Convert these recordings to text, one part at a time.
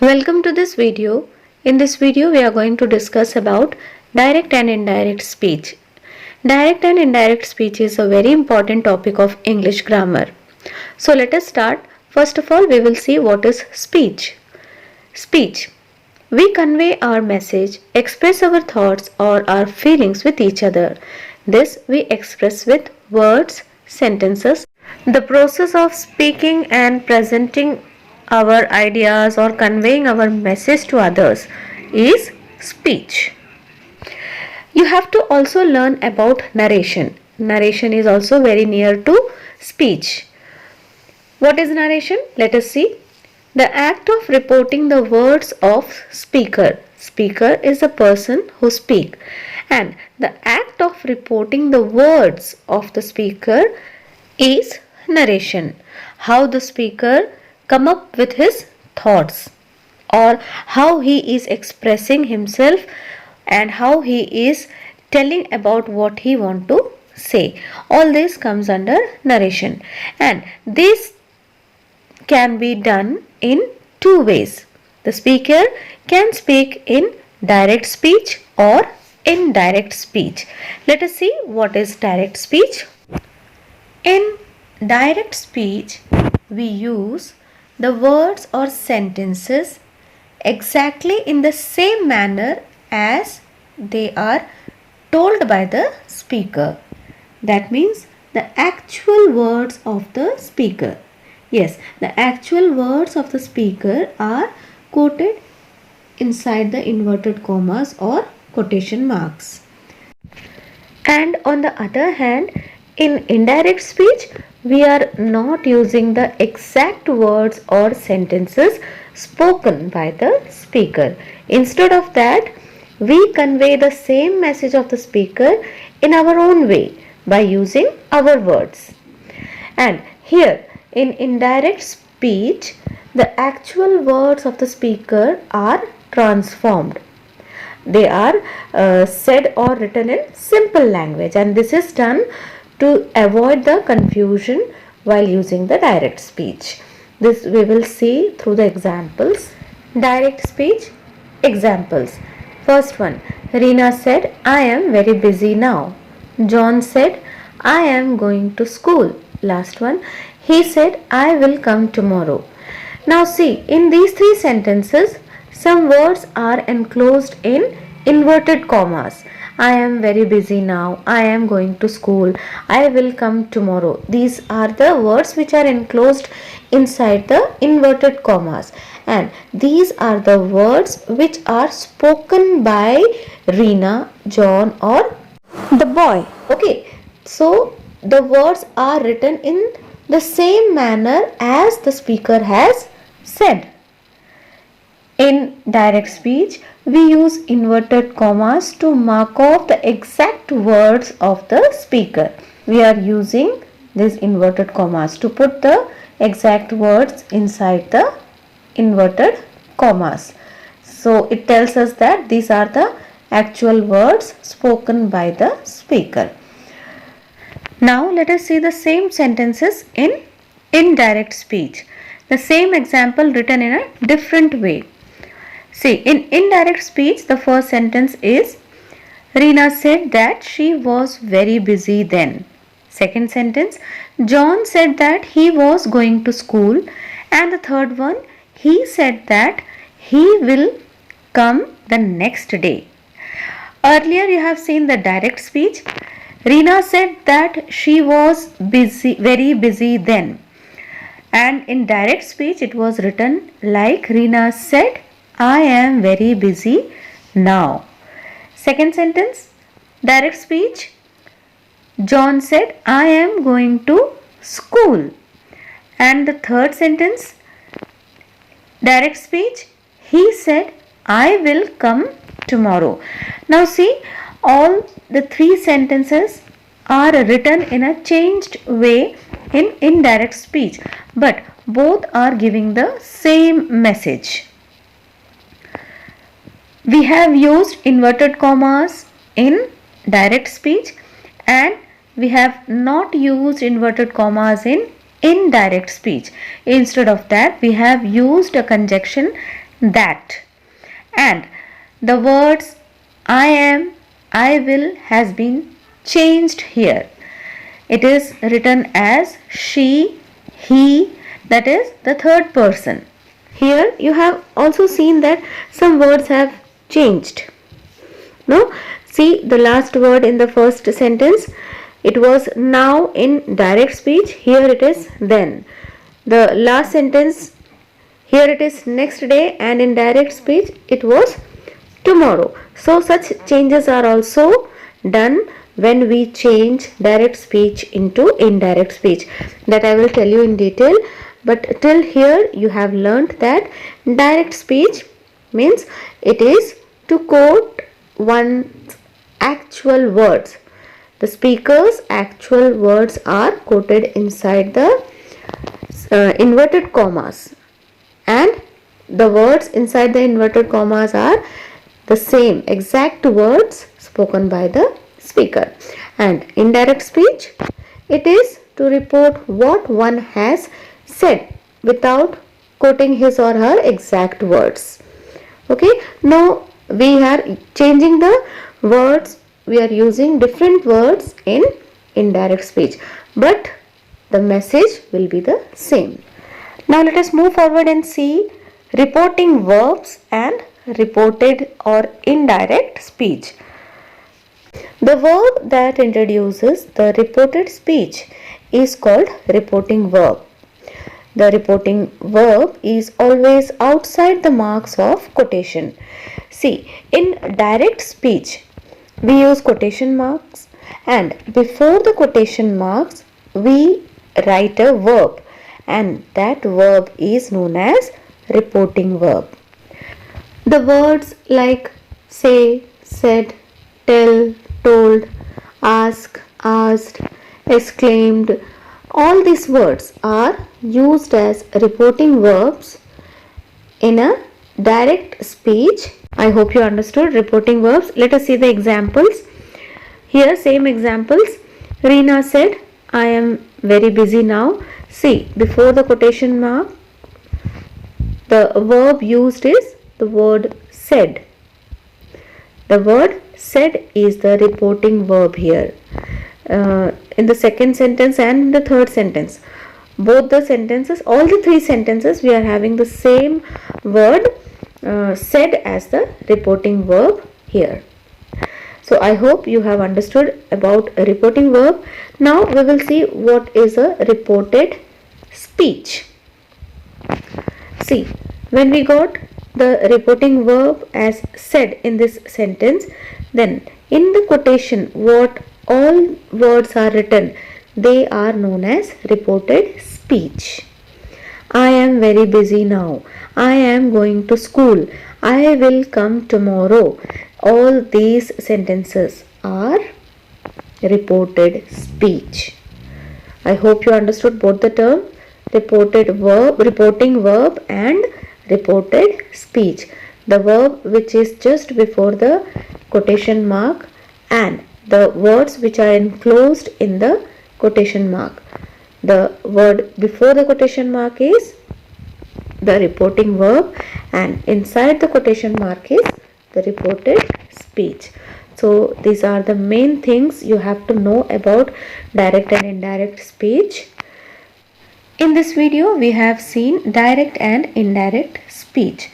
Welcome to this video. In this video we are going to discuss about direct and indirect speech. Direct and indirect speech is a very important topic of English grammar. So let us start. First of all, we will see what is speech. Speech. We convey our message, express our thoughts or our feelings with each other. This we express with words, sentences. The process of speaking and presenting our ideas or conveying our message to others is speech. You have to also learn about narration. Narration is also very near to speech. What is narration? Let us see. The act of reporting the words of speaker. Speaker is the person who speaks, and the act of reporting the words of the speaker is narration. How the speaker come up with his thoughts, or how he is expressing himself and how he is telling about what he want to say. All this comes under narration, and this can be done in two ways. The speaker can speak in direct speech or indirect speech. Let us see what is direct speech. In direct speech, we use the words or sentences exactly in the same manner as they are told by the speaker. That means the actual words of the speaker. Yes, the actual words of the speaker are quoted inside the inverted commas or quotation marks. And on the other hand, in indirect speech, we are not using the exact words or sentences spoken by the speaker. Instead of that, we convey the same message of the speaker in our own way by using our words. And here, in indirect speech, the actual words of the speaker are transformed. They are said or written in simple language, and this is done to avoid the confusion while using the direct speech. This we will see through the examples. Direct speech examples. First one, Reena said, I am very busy now. John said, I am going to school. Last one, he said, I will come tomorrow. Now see, in these three sentences, some words are enclosed in inverted commas. I am very busy now. I am going to school. I will come tomorrow. These are the words which are enclosed inside the inverted commas. And these are the words which are spoken by Reena, John or the boy. Okay. So the words are written in the same manner as the speaker has said. In direct speech, we use inverted commas to mark off the exact words of the speaker. We are using these inverted commas to put the exact words inside the inverted commas. So it tells us that these are the actual words spoken by the speaker. Now let us see the same sentences in indirect speech. The same example written in a different way. See, in indirect speech, the first sentence is, Reena said that she was very busy then. Second sentence, John said that he was going to school. And the third one, he said that he will come the next day. Earlier you have seen the direct speech. Reena said that she was busy, very busy then. And in direct speech, it was written like Reena said, I am very busy now. Second sentence, direct speech. John said, I am going to school. And the third sentence, direct speech. He said, I will come tomorrow. Now see, all the three sentences are written in a changed way in indirect speech, but both are giving the same message. We have used inverted commas in direct speech, and we have not used inverted commas in indirect speech. Instead of that, we have used a conjunction that. And the words I am, I will has been changed here. It is written as she, he, that is the third person. Here you have also seen that some words have changed. No? See the last word in the first sentence. It was now in direct speech. Here it is then. The last sentence, here it is next day, and in direct speech it was tomorrow. So such changes are also done when we change direct speech into indirect speech. That I will tell you in detail. But till here you have learnt that direct speech means it is to quote one's actual words. The speaker's actual words are quoted inside the inverted commas, and the words inside the inverted commas are the same exact words spoken by the speaker. And indirect speech, it is to report what one has said without quoting his or her exact words. Okay, now we are changing the words, we are using different words in indirect speech, but the message will be the same. Now let us move forward and see reporting verbs and reported or indirect speech. The verb that introduces the reported speech is called reporting verb. The reporting verb is always outside the marks of quotation. See, in direct speech, we use quotation marks, and before the quotation marks, we write a verb, and that verb is known as reporting verb. The words like say, said, tell, told, ask, asked, exclaimed, all these words are used as reporting verbs in a direct speech. I hope you understood reporting verbs. Let us see the examples. Here same examples. Reena said, I am very busy now. See, before the quotation mark, the verb used is the word said. The word said is the reporting verb here. In the second sentence and in the third sentence, both the sentences, all the three sentences, we are having the same word said as the reporting verb here. So I hope you have understood about a reporting verb. Now we will see what is a reported speech. See, when we got the reporting verb as said in this sentence, then in the quotation what all words are written, they are known as reported speech. I am very busy now. I am going to school. I will come tomorrow. All these sentences are reported speech. I hope you understood both the term reported verb, reporting verb and reported speech. The verb which is just before the quotation mark and the words which are enclosed in the quotation mark. The word before the quotation mark is the reporting verb, and inside the quotation mark is the reported speech. So these are the main things you have to know about direct and indirect speech. In this video we have seen direct and indirect speech.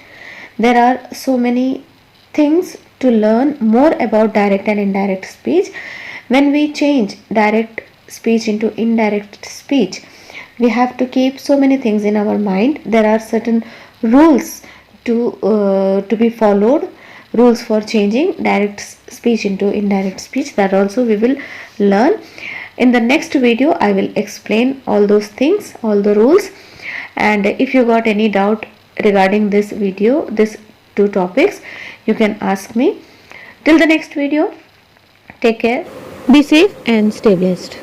There are so many things to learn more about direct and indirect speech. When we change direct speech into indirect speech, we have to keep so many things in our mind. There are certain rules to be followed, rules for changing direct speech into indirect speech, that also we will learn. In the next video I will explain all those things, all the rules, and if you got any doubt regarding this video, these two topics, you can ask me. Till the next video, take care, be safe and stay blessed.